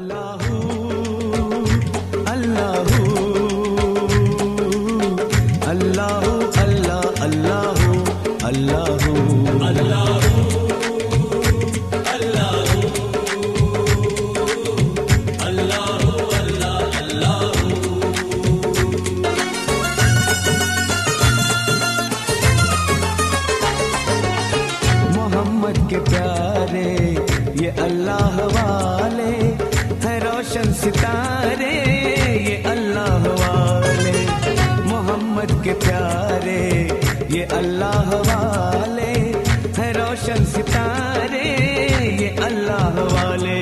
అల్లాహు అల్లాహు అల్లాహు అల్లాహు అల్లాహు అల్లాహు के प्यारे ये अल्लाह वाले है रोशन सितारे ये अल्लाह वाले मोहम्मद के प्यारे ये अल्लाह वाले है रोशन सितारे ये अल्लाह वाले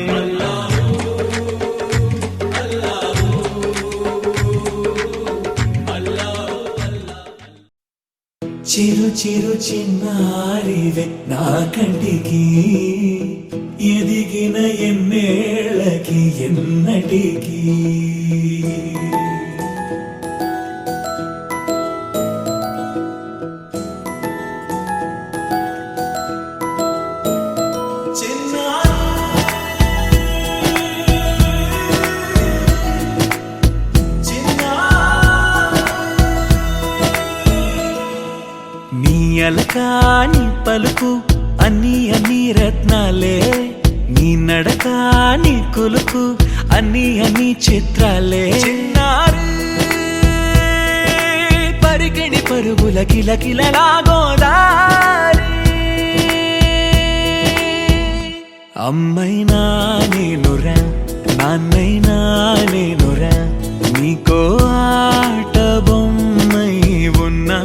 చిరు చిరు చిన్నారివే నా కంటికి ఎదిగిన ఎన్నేళ్ళకి ఎన్నటికి అలకాని పలుకు అన్ని అన్ని రత్నాలే నీ నడకాని కులుకు అన్ని అన్ని చిత్రాలే చిన్నారు పరికిణి పరుగుల కిలకిలలాగోదారి అమ్మైనా నేనురా నాన్నైనా నేనురా నీకో ఆట బొమ్మై ఉన్నా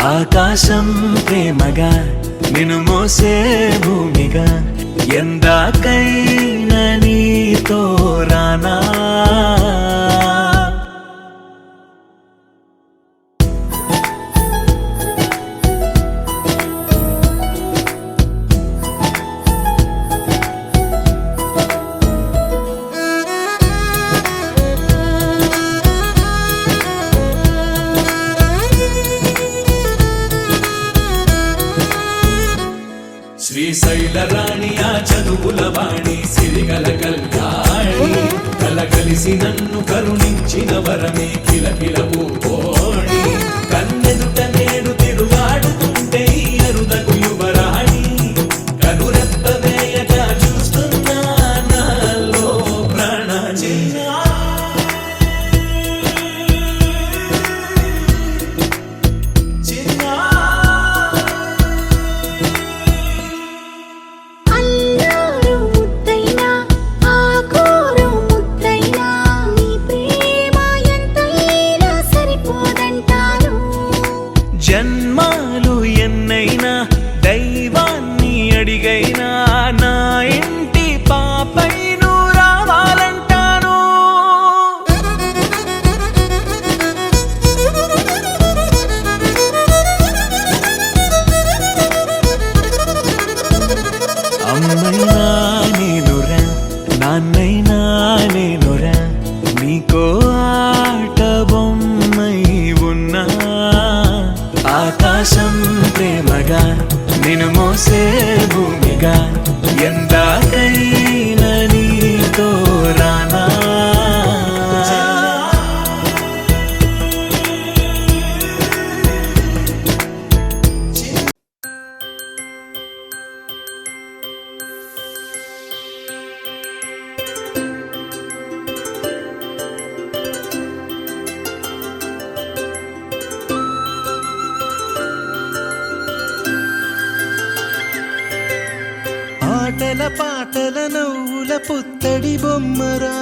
ఆకాశం ప్రేమగా నిన్ను మోసే భూమిగా ఎందాకైనా నీతో రానా శ్రీశైల రాణి ఆ చదువుల వాణి సిరిగల కల్యాణి కలగలిసి నన్ను కరుణించిన వరమే కిలకిల పూకోణి కన్నెదుట నేడు తిరుగాడుతుంటే అరుదకు యువరాణి కనురెప్ప వేయగా చూస్తున్నా నాలో ప్రాణ జన్మాలు ఎన్నైనా దైవాన్ని అడిగైనా నా ఇంటి పాపై నువ్వు రావాలంటాను అమ్మైనా నేనురా నాన్నైనా నేనురా నీకో ఆట బొమ్మై ఉన్నా ఆకాశం ప్రేమగా నిన్ను మోసే భూమిగా ఎందాకైనా నీతో రానా ఆటల పాటల నవ్వుల పుత్తడి బొమ్మరా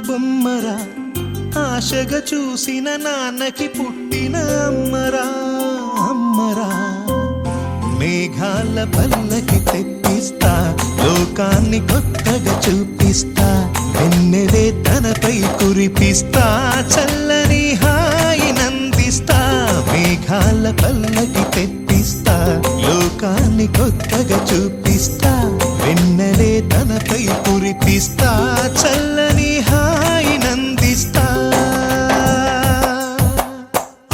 బొమ్మరా ఆశగా చూసిన నాన్నకి పుట్టిన అమ్మరా అమ్మరా మేఘాల పల్లకి తెప్పిస్తా లోకాన్ని కొత్తగా చూపిస్తా వెన్నెలే తనపై కురిపిస్తా చల్లని హాయి నందిస్తా మేఘాల పల్లకి తెప్పిస్తా లోకాన్ని కొత్తగా చూపిస్తా వెన్నెలే తనపై కురిపిస్తా చల్లని హాయి నందిస్తా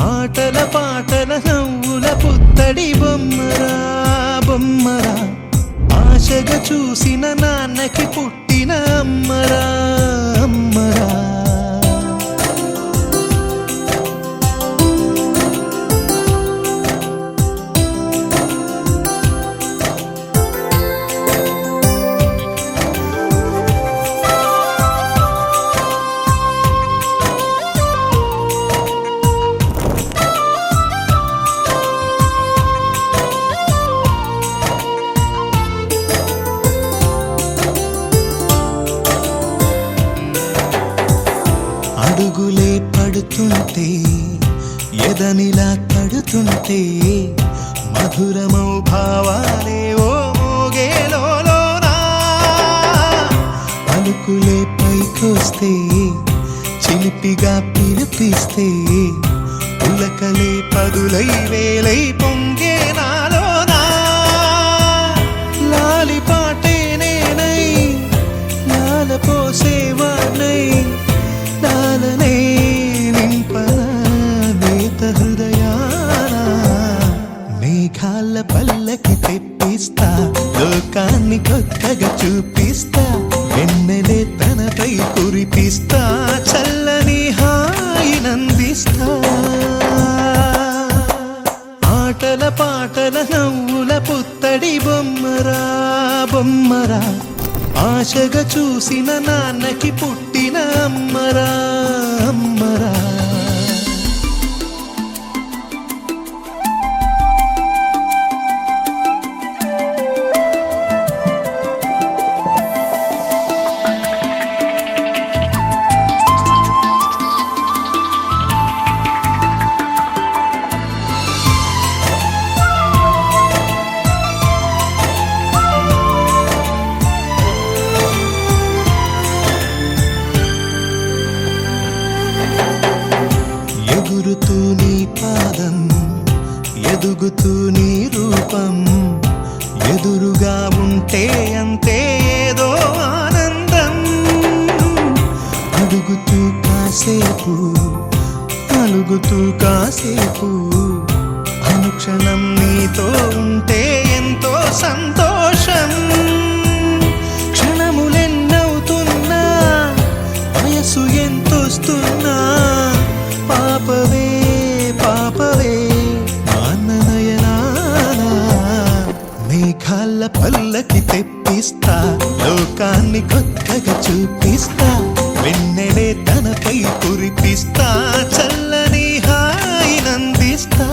ఆటల పాటల నవ్వుల పుత్తడి బొమ్మరా బొమ్మరా ఆశగా చూసిన నాన్నకి పుట్టిన అమ్మరా అమ్మరా. అడుగులే పడుతుంటే ఎదనిలా తడుతుంటే మధురమౌ భావాలే ఓ మోగేలోనా. పలుకులే పైకొస్తే చిలిపిగా పిలిపిస్తే పులకలే పదులై వేలై పొంగే నాలోనా. లాలి పాటే నేనై లాల పోసేవాణ్ణై లాలనే నింపనా నేత హృదయాన. మేఘాల పల్లకి తెప్పిస్తా లోకాన్ని కొత్తగా చూపిస్తా. వెన్నెలే తనపై కురిపిస్తా చల్లని హాయినందిస్తా. ఆటల పాటల నవ్వుల పుత్తడి బొమ్మరా బొమ్మరా. ఆశగా చూసిన నాన్నకి పుట్టిన అమ్మరా అమ్మరా. ఎగురుతూ నీ పాదం ఎదుగుతూ నీ రూపం ఎదురుగా ఉంటే అంతే ఏదో ఆనందం. అడుగుతూ కాసేపు అలుగుతూ కాసేపు అనుక్షణం నీతో ఉంటే ఎంతో సంతోషం. క్షణములెన్నవుతున్నా వయసు ఎంతొస్తున్నా పాపవే పాపవే నాన్ననయనానా. మేఘాల పల్లకి తెప్పిస్తా లోకాన్ని కొత్తగా చూపిస్తా. వెన్నెలే తనపై కురిపిస్తా చల్లని హాయినందిస్తా.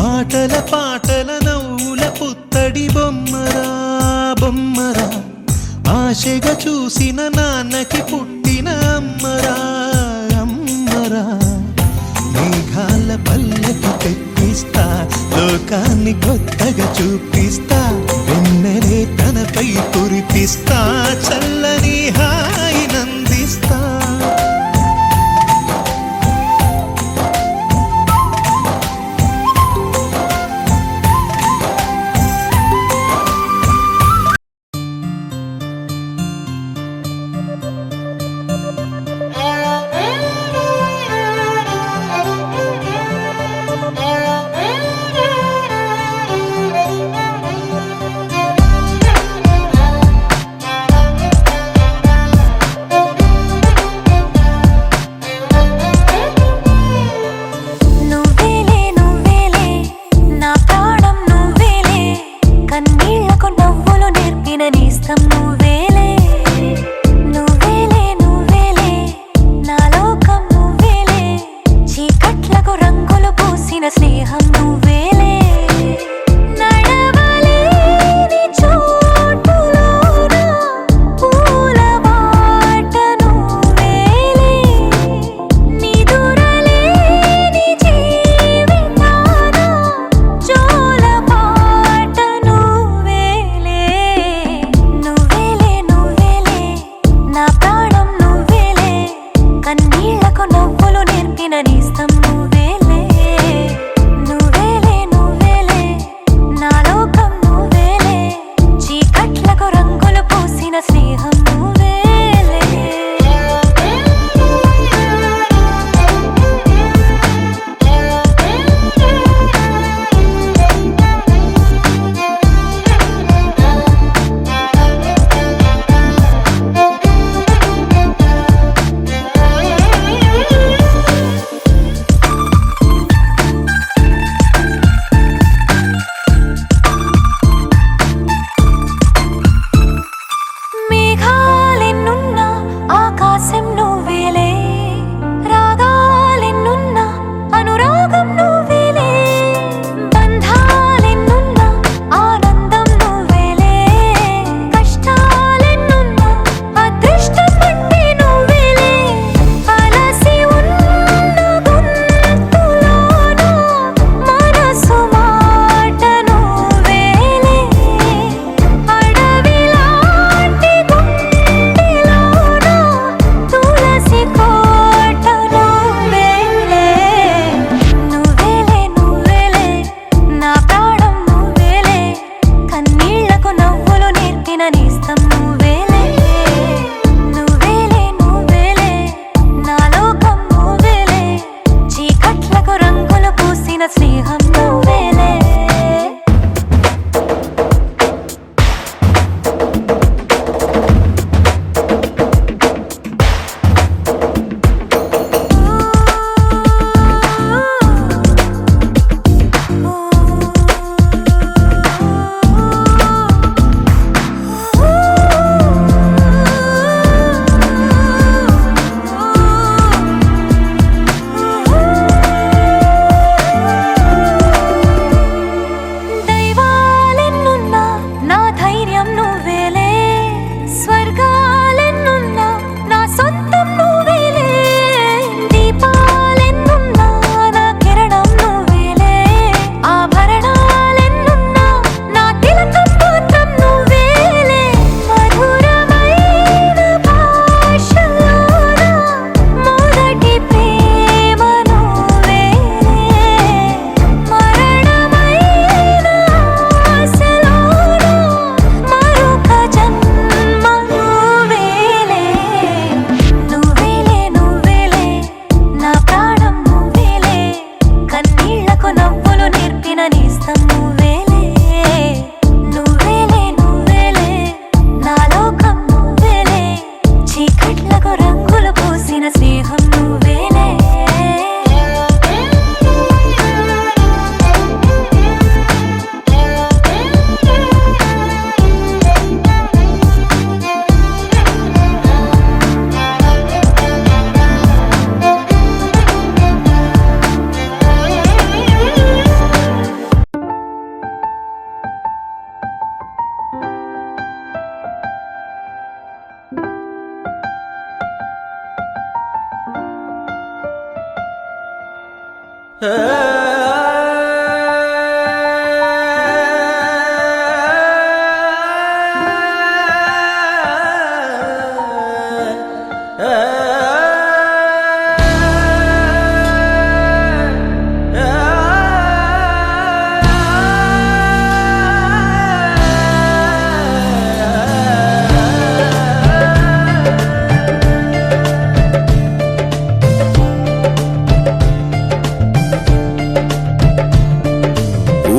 ఆటల పాటల నవ్వుల పుత్తడి బొమ్మరా బొమ్మరా. ఆశగా చూసిన నాన్నకి పుట్టిన అమ్మరా అమ్మరా. మేఘాల పల్లకి తెప్పిస్తా లోకాన్ని కొత్తగా చూపిస్తా. వెన్నెలే తనపై కురిపిస్తా చల్లని హాయినందిస్తా.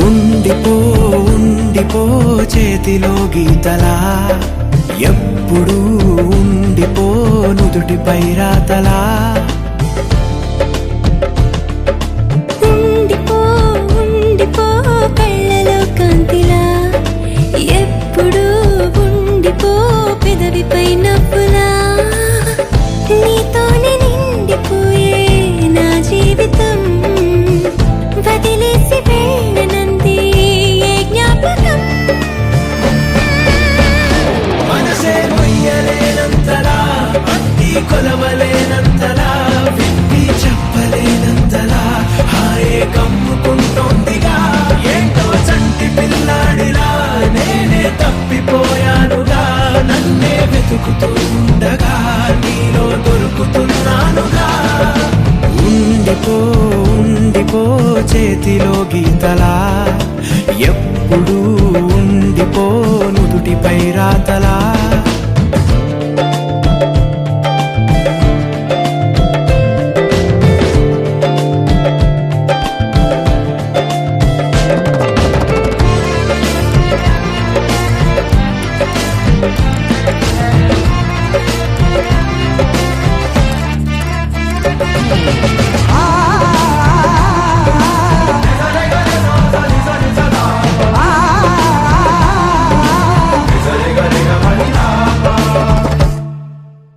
ఉండిపో చేతిలో గీతలా ఎప్పుడు ఉండిపో నుదుటిపై రాతలా ఉండిపో కళ్ళలో కాంతిలా ఎప్పుడు ఉండిపో పెదవిపై నవ్వులా నీతోనే నిండిపోయే నా జీవితం వదిలేసి వెళ్ళనంది ఏ జ్ఞాపకం మనసే మొయ్యలేనంతలా అట్టి కొలవలేనంతలా విప్పి చెప్పలేనంతలా హాయే కమ్ముకుంటోందిగా ఏంటో చంటి పిల్లాడిలా నేనే తప్పిపోయానుగా నన్నే వెతుకుతూ ఉండగా నీలో దొరుకుతున్నానుగా ఉండిపో చేతిలో గీతలా ఎప్పుడు ఉండిపో నుదుటిపై రాతలా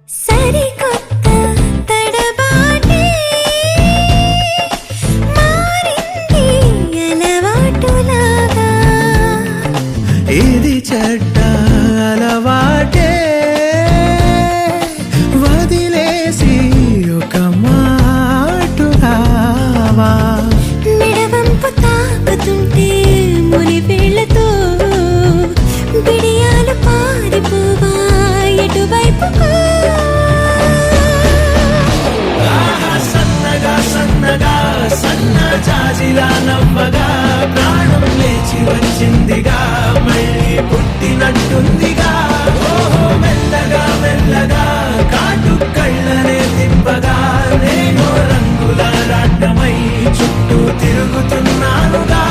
సరికొత్త తడబాటే మారింది అలవాటులాగా ఇది చెడ్డ అలవాటే వదిలేసి ఒక మాటు రావా మెడవంపు తాకుతుంటే ముని వేళ్లతో బిడియాలు పారిపోవా ఎటువైపుకు సన్న జాజిలా నవ్వగా ప్రాణం లేచి వచ్చిందిగా మళ్ళీ పుట్టినట్టుందిగా ఓహో మెల్లగా కాటు కళ్ళనే తిప్పగా నేను రంగుల రాటమై చుట్టూ తిరుగుతున్నానుగా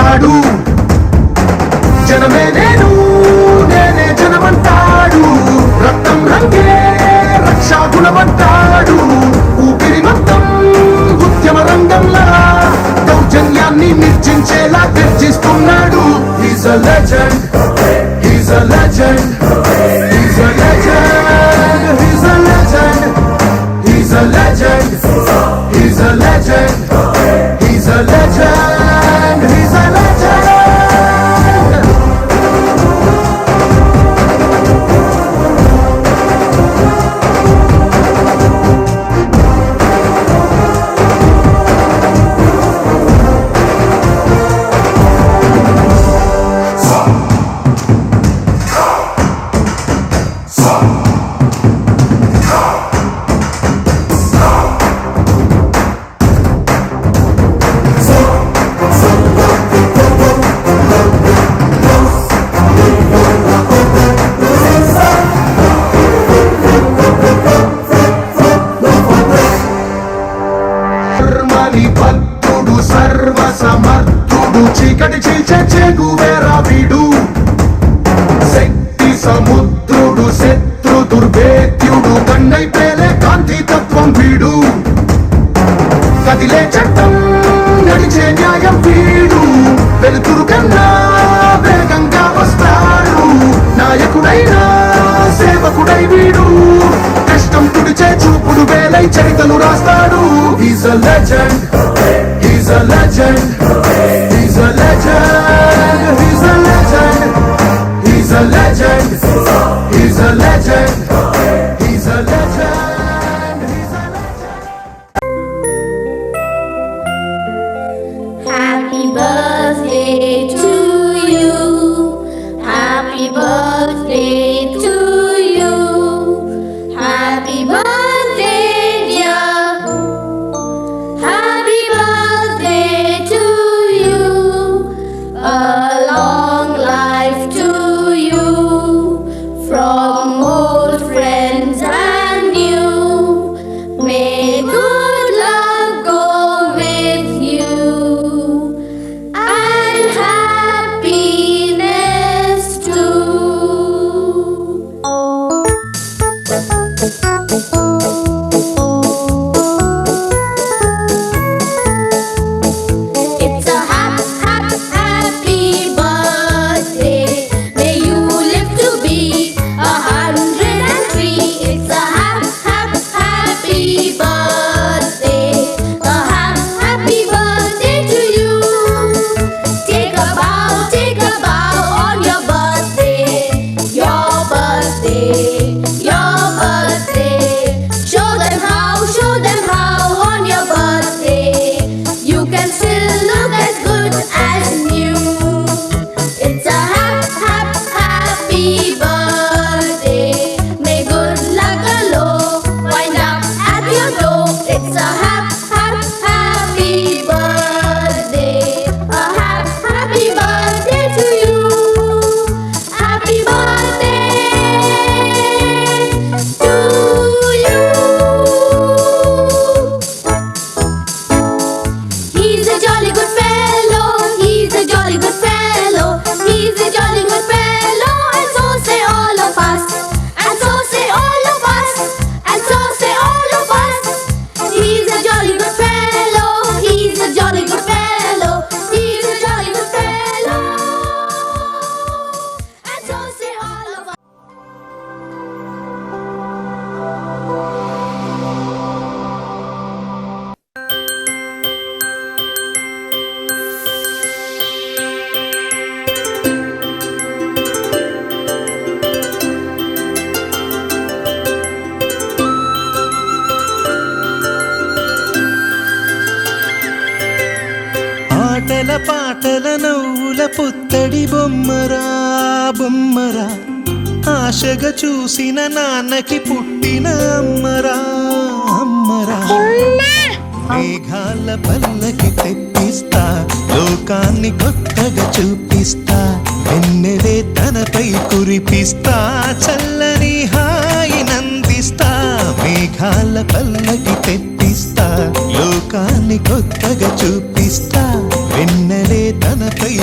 అంటాడు, జనమే నేను నేనే జనమంటాడు, రక్తం రంగే రక్షా గుణమంటాడు, ఊపిరి మొత్తం ఉద్యమ రంగంలా దౌర్జన్యాన్ని నిర్జించేలా గర్జిస్తున్నాడు. He's a legend, he's a legend, he's a legend, he's a legend, he's a legend, he's a legend, he's a legend, he's a legend. భక్తుడు సర్వ సమర్థుడు, చీకటి చీల్చే చెగువేరా వీడు, శక్తి సముద్రుడు శత్రు దుర్భేద్యుడు, కన్నై పేలే కాంతి తత్వం వీడు, కదిలే చట్టం నడిచే న్యాయం వీడు, వెలుతురు కన్నా వేగంగా వస్తాడు, నాయకుడైనా సేవకుడై వీడు, కష్టం తుడిచే చూపుడు వేలై చరితలు రాస్తాడు. He's a legend, he's a legend, he's a legend, he's a legend, he's a legend, he's a legend, he's a legend, he's a legend. Happy birthday to you. Happy birthday to you. Happy birthday, dear. Happy birthday to you. A long life to you. From old friends and new. May good luck go with you. And happiness too. It's a happy birthday. May you live to be 103. It's a happy birthday. A happy birthday to you. Take a bow on your birthday. Your birthday, your birthday. Show them how on your birthday. You can still look as good as new. It's a happy birthday. May good luck galore wind up at your door. It's a happy birthday. A happy birthday to you. Happy birthday to you. He's a jolly good fellow. He's a jolly good fellow. He's a jolly good fellow. And so say all of us. And so say all of us. And so say all of us. He's a jolly good fellow. He's a jolly good fellow. He's a jolly good fellow. And so say all of us. ఆటల పాటల నవ్వుల పుత్తడి బొమ్మరా బొమ్మరా, ఆశగా చూసిన నాన్నకి పుట్టిన అమ్మరా అమ్మరా. మేఘాల పల్లకి తెప్పిస్తా, లోకాన్ని కొత్తగా చూపిస్తా, వెన్నెలే తనపై కురిపిస్తా, చల్లని హాయినందిస్తా. మేఘాల పల్లకి తెప్పిస్తా, లోకాన్ని కొత్తగా చూపిస్తా, వెన్నెలే తనపై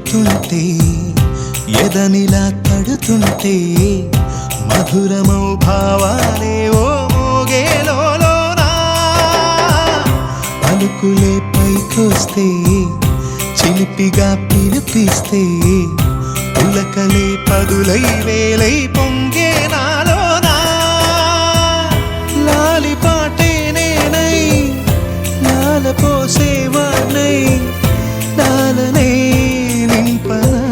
వెళుతుంటే ఎదనిలా తడుతుంటే మధురమౌ భావాలే ఓ మోగేలోనా పలుకులే పైకొస్తే చిలిపిగా పిలిపిస్తే పులకలే పదులై వేలై పొంగే నాలోనా లాలిపాటే నేనై లాల పోసేవాణ్ణై లాలనే నింపనా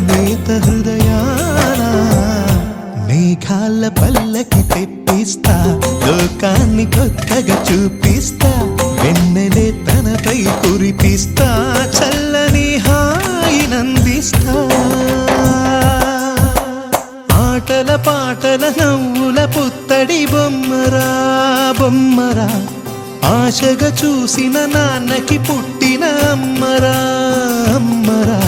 నేత హృదయాన మేఘాల పల్లకి తెప్పిస్తా లోకాన్ని కొత్తగా చూపిస్తా వెన్నెలే తనపై కురిపిస్తా చల్లని హాయినందిస్తా ఆటల పాటల నవ్వుల పుత్తడి బొమ్మరా బొమ్మరా ఆశగా చూసిన నాన్నకి పుట్టిన అమ్మరా అమ్మరా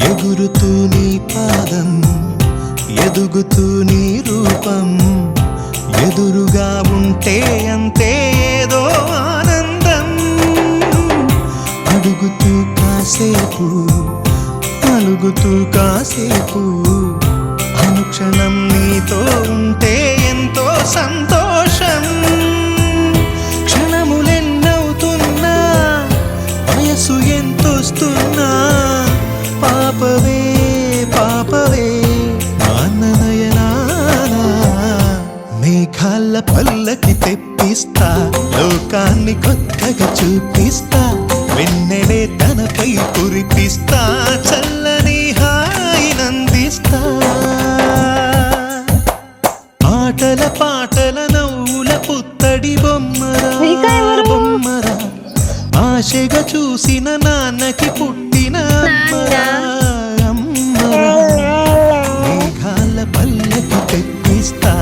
ఎగురుతూ నీ పాదం ఎదుగుతూ నీ రూపం ఎదురుగా ఉంటే అంతే ఏదో ఆనందం అడుగుతూ కాసేపు అలుగుతూ కాసేపు అనుక్షణం నీతో ఉంటే ఎంతో సంతోషం క్షణములెన్నవుతున్నా వయసు ఎంతొస్తున్నా పాపవే పాపవే నాన్ననయనానా మేఘాల పల్లకి తెప్పిస్తా లోకాన్ని కొత్తగా చూపిస్తా వెన్నెలే తనపై కురిపిస్తా చల్లని హాయినందిస్తా ఆటల పాటల నవ్వుల పుత్తడి బొమ్మరా బొమ్మరా ఆశగా చూసిన నాన్నకి పుట్టిన అమ్మరా అమ్మరా మేఘాల పల్లకి తెప్పిస్తా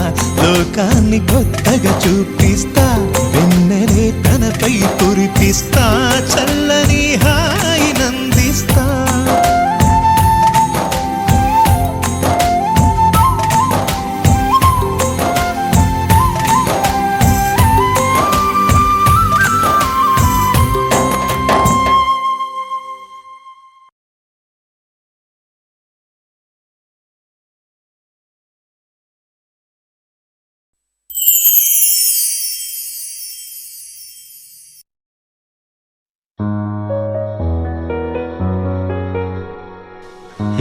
లోకాన్ని కొత్తగా చూపిస్తా వెన్నెలే తనపై కురిపిస్తా చల్లని హాయినందిస్తా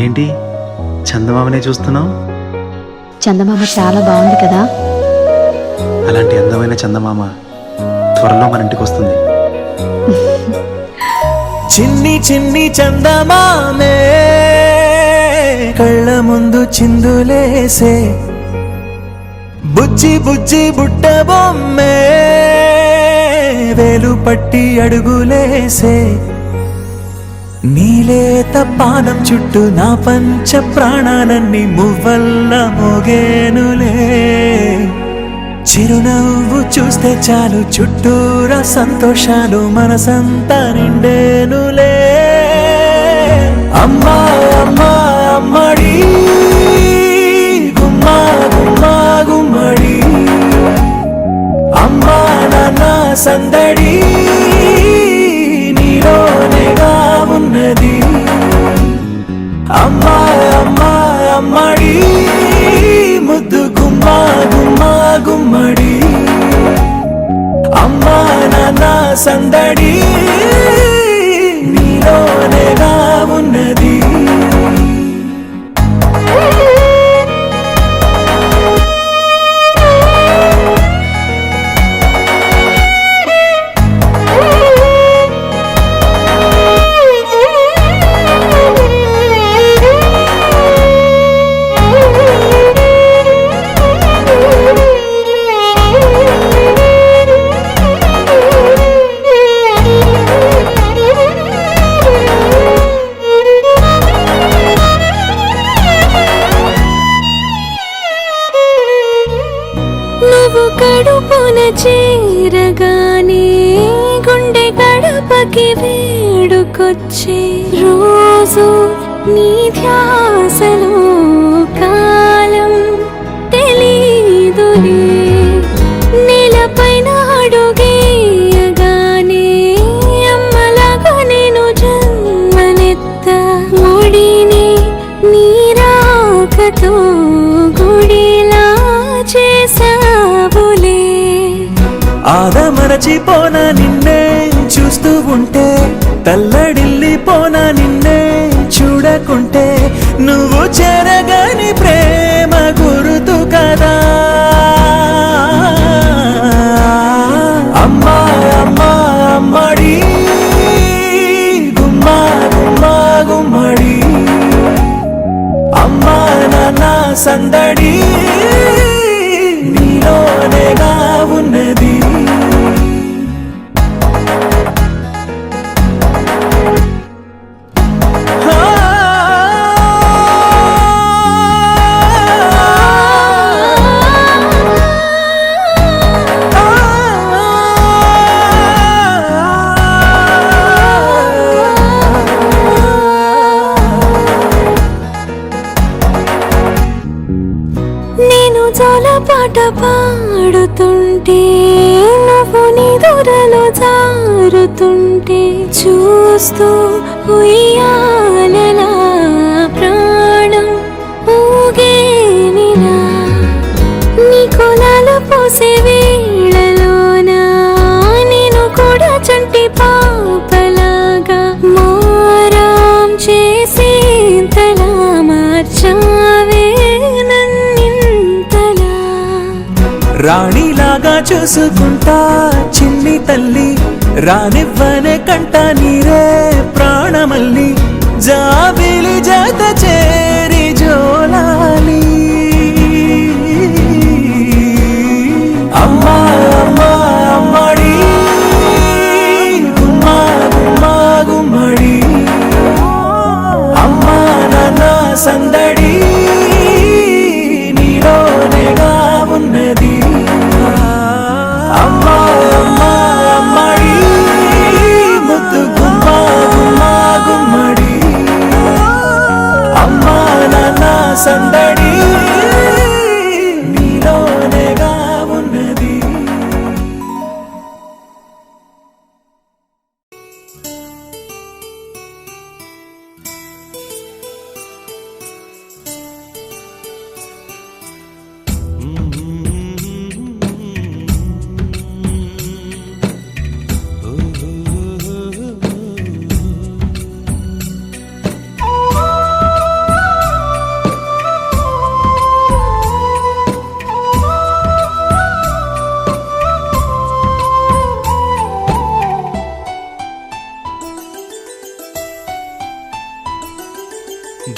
ఏంటి చందమామనే చూస్తున్నావు? చందమామ చాలా బాగుంది కదా. అలాంటి అందమైన చందమామ త్వరలో మన ఇంటికి వస్తుంది. చిన్ని చిన్ని చందమామే కళ్ళ ముందు చిందులేసే బుజ్జి బుజ్జి బుట్ట బొమ్మే వేలు పట్టి అడుగులేసే నీలేత పానం చుట్టూ నా పంచ ప్రాణాలన్నీ మువ్వల్ల మోగేనులే చిరునవ్వు చూస్తే చాలు చుట్టూరా సంతోషాలు మనసంతా నిండేనులే అమ్మా అమ్మా అమ్మడి గుమ్మా గుమ్మా గుమ్మడి అమ్మా నాన్న సందడి నీలోనేగా ఉన్నది అమ్మా అమ్మా అమ్మడి ముద్దు గుమ్మా గుమ్మా గుమ్మడి అమ్మా నాన్న సందడి నీలోనేగా ఉన్నది కలలోకి వేడుకొచ్చే రోజు నీ ధ్యాసలో కాలం తెలీదులే నేలపైన అడుగేయగానే అమ్మలాగా నేను జన్మనెత్త ముడిని నీరాకతో గుడిలా చేసావులే ఆదమరచిపోనా నిన్నే చూస్తూ ఉంటే తల్లడిల్లిపోనా నిన్నే చూడకుంటే నువ్వు చెరగని ప్రేమ గురుతు కదా అమ్మా అమ్మా అమ్మడి గుమ్మా గుమ్మా గుమ్మడి అమ్మా నాన్న సందడి నీలోనేగా ఉన్నది నేను జోలపాట పాడుతుంటే నువ్వు నీ దూరలో జారుతుంటే చూస్తూ ఉయ్యాలలా ప్రాణం ఊగేనిలా నీ కొలాలు పోసే వేళలోనా నేను కూడా చంటి పాపలాగా మారాం చేసేంతలా మార్చావే నన్నింతలా రాణిలాగా చూసుకుంటా చిన్ని తల్లి రానివ్వనే కంట నీరే ప్రాణమల్లి జాబిలి జత చేరి జోలాలి అమ్మా అమ్మా అమ్మడి గుమ్మా గుమ్మా గుమ్మడి అమ్మా నాన్న సందడి నీలోనేగా ఉన్నది అమ్మా అమ్మా అమ్మడి ముద్దు గుమ్మా గుమ్మా గుమ్మడి అమ్మా నాన్న సందడి నీలోనేగా ఉన్నది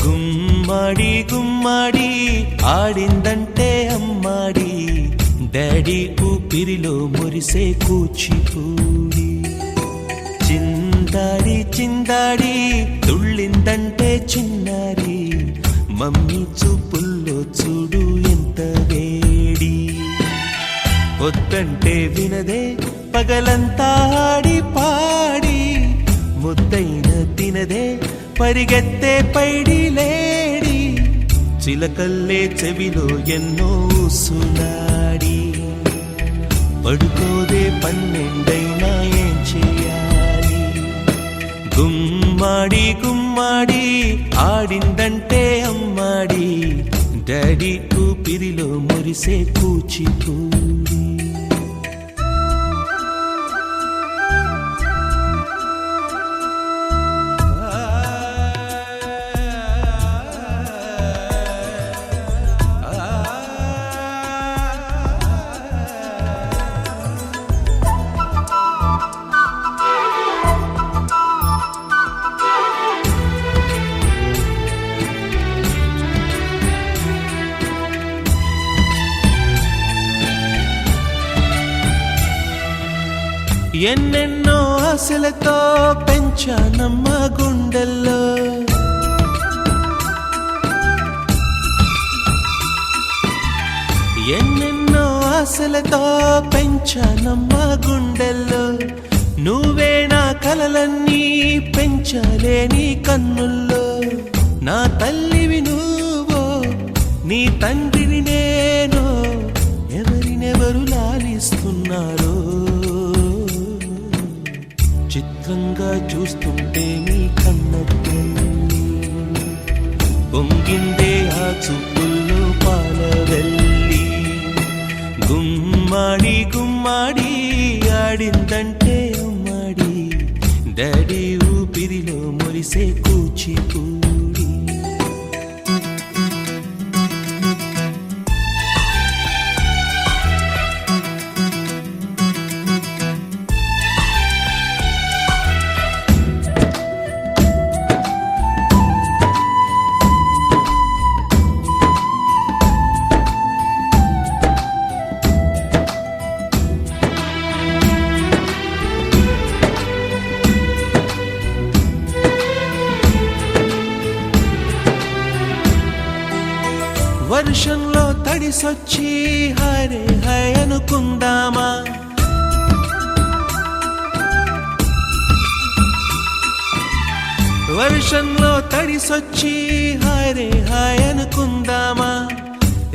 గుమ్మడి గుమ్మడి ఆడిందంటే అమ్మాడి డాడీ ఊపిరిలో మురిసే కూచిపూడి చిందాడి చిందాడి తుళ్ళిందంటే చిన్నారి మమ్మీ చూపుల్లో చూడు ఎంత వేడి వద్దంటే వినదే పగలంతా ఆడి పాడి ముద్దైన తినదే పరిగెత్తే పైడి లేడి చిలకల్లే చెవిలో ఎన్నో సునాడి పడుకోదే పన్నెండైనా ఏం చేయాలి గుమ్మాడి గుమ్మాడి ఆడిందంటే అమ్మాడి డాడీ ఊపిరిలో మురిసే కూచిపూడి ఎన్నెన్నో ఆశలతో పెంచానమ్మ గుండెల్లో ఎన్నెన్నో ఆశలతో పెంచానమ్మ గుండెల్లో నువ్వే నా కల కలలన్నీ పెంచలేని కన్నుల్లో నా తల్లివి నువ్వో నీ తండ్రిని నేను ఎవరినెవరు లాలిస్తున్నారో చిత్రంగా చూస్తుంటే నీ కన్నట్టు పొంగిందే ఆ చూపుల్లో పాలవెల్లి గుమ్మాడి గుమ్మాడి ఆడిందంటే అమ్మాడి డాడీ ఊపిరిలో మురిసే కూచిపూడి వర్షంలో తడిసొచ్చి హరే హై అనుకుందామా వర్షంలో తడిసొచ్చి హరే హాయ్ అనుకుందామా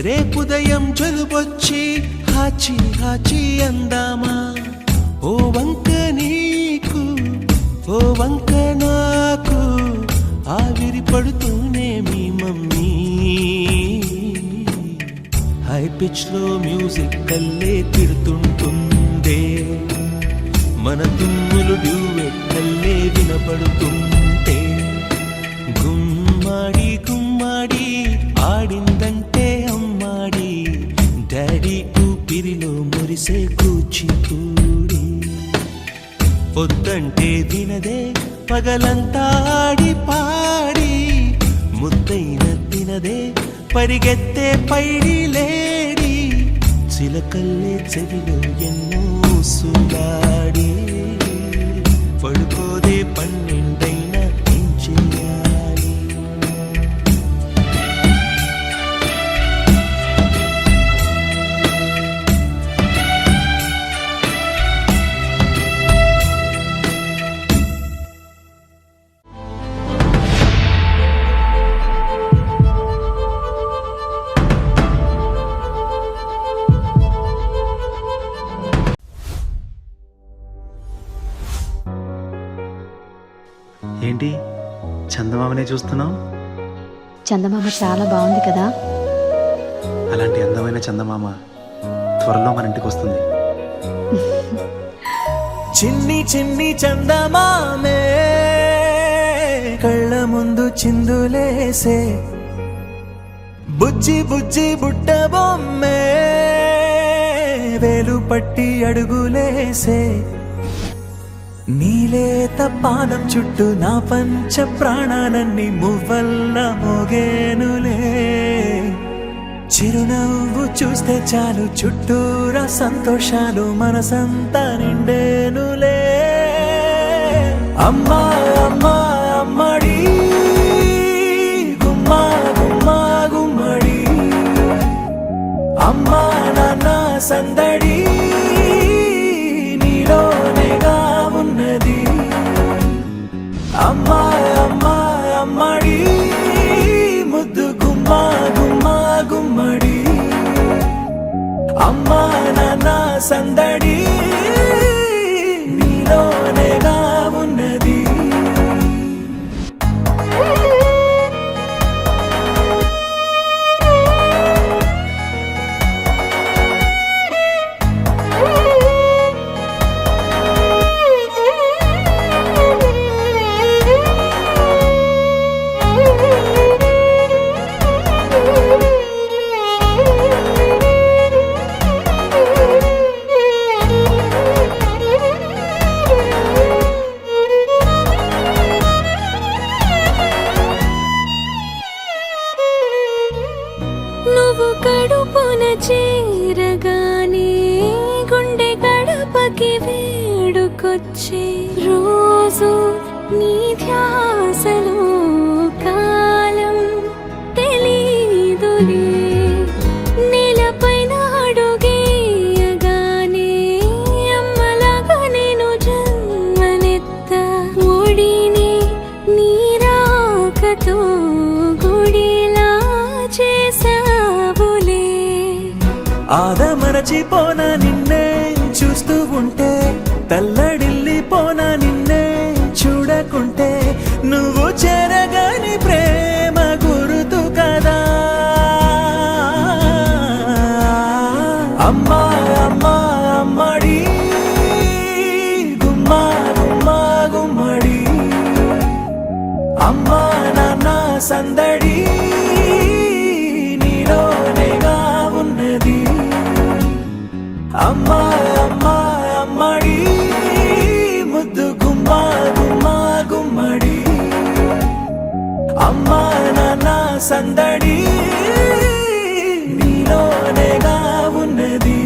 రేపుదయం జలుబొచ్చి హాచి హాచి అందామా ఓ వంక నీకు ఓ వంక నాకు ఆవిరి పడుతూనే మీ మమ్మీ హై పిచ్ లో మ్యూజిక్ కల్లే తిడుతుంటుందే మన తుమ్ములు డ్యూయెట్ కల్లే వినపడుతుంటే గుమ్మాడి గుమ్మాడి ఆడిందంటే అమ్మాడి డాడీ ఊపిరిలో మురిసే కూచిపూడి పొద్దంటే వినదే పగలంతా ఆడి పాడి ముద్దైన తినదే పరిగెత్తే పైడి లేడి చిలకల్లే చెవిలో ఎన్నో సులాడి పడుకోదే పన్నెండైనా ఏం చేయాలి ఏంటి చందమామనే చూస్తున్నావు? చందమామ చాలా బాగుంది కదా. అలాంటి అందమైన చందమామ త్వరలో మన ఇంటికి వస్తుంది. చిన్ని చిన్ని చందమామే కళ్ళ ముందు చిందులేసే బుజ్జి బుజ్జి బుట్ట బొమ్మే వేలు పట్టి అడుగులేసే నీలేత పానం చుట్టూ నా పంచ ప్రాణాలన్నీ మువ్వల్ల మోగేనులే చిరునవ్వు చూస్తే చాలు చుట్టూరా సంతోషాలు మనసంతా నిండేనులే అమ్మా అమ్మా అమ్మడి గుమ్మా గుమ్మా గుమ్మడి అమ్మా నాన్న సందడి నీలోనేగా ఉన్నది అమ్మా అమ్మా అమ్మడి ముద్దు గుమ్మా గుమ్మా గుమ్మడి అమ్మా నాన్న సందడి నీలోనేగా ఉన్నది నువ్వు కడుపున చేరగానే గుండె గడపకి వేడుకొచ్చే రోజు నీ ధ్యాసలో కాలం తెలీదులే నేలపైన అడుగేయగానే అమ్మలాగా నేను జన్మనెత్తా ఆదమరచిపోనా నిన్నే చూస్తూ ఉంటే, తల్లడిల్లిపోనా నిన్నే చూడకుంటే, నువ్వు చెరగని ప్రేమ గురుతు కదా. అమ్మా అమ్మా అమ్మడి గుమ్మా గుమ్మా గుమ్మడి, అమ్మా నాన్న సందడి నీలోనేగా ఉన్నది. అమ్మా అమ్మా అమ్మడి ముద్దు గుమ్మా గుమ్మా గుమ్మడి, అమ్మా నాన్న సందడి నీలోనేగా ఉన్నది.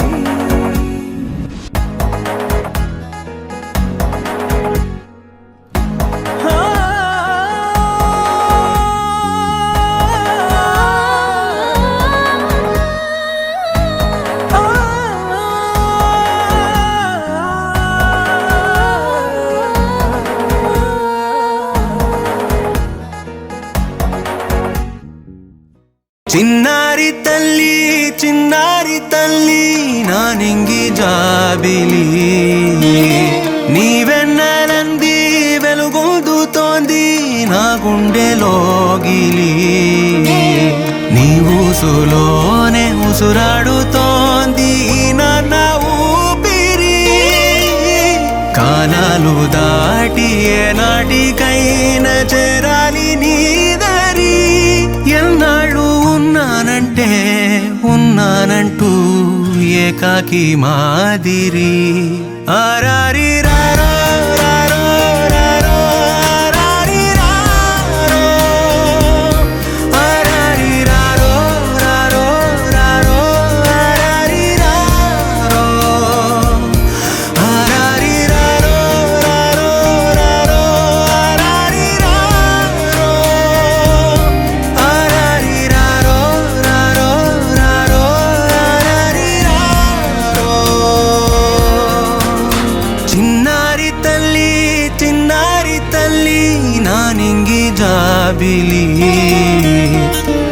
చిన్నారి తల్లి చిన్నారి తల్లి నా నింగి జాబిలి, నీవెన్నెలంది వెలుగొందుతోంది నా గుండెలోగిలి, నీ ఊసులోనే ఉసురాడుతోంది నా ఊపిరి, కాలాలు దాటి ఏనాటికైనా చేరాలి నీ దరి. ఎన్నాళ్ళు ఉన్నానంటే ఉన్నానంటూ ఏకాకి మాదిరి, ఆరారి రారో రారో రారో ఆరారి రారో, ఆరారి రారో రారో రారో ఆరారి రారో, ఆరారి రారో రారో రారో ఆరారి రారో, ఆరారి రారో రారో రారో ఆరారి రారో. చిన్నారి తల్లి చిన్నారి తల్లి నా నింగి జాబిలి,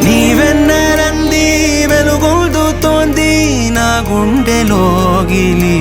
నీవెన్నెలంది వెలుగొందుతోంది నా గుండెలోగిలి.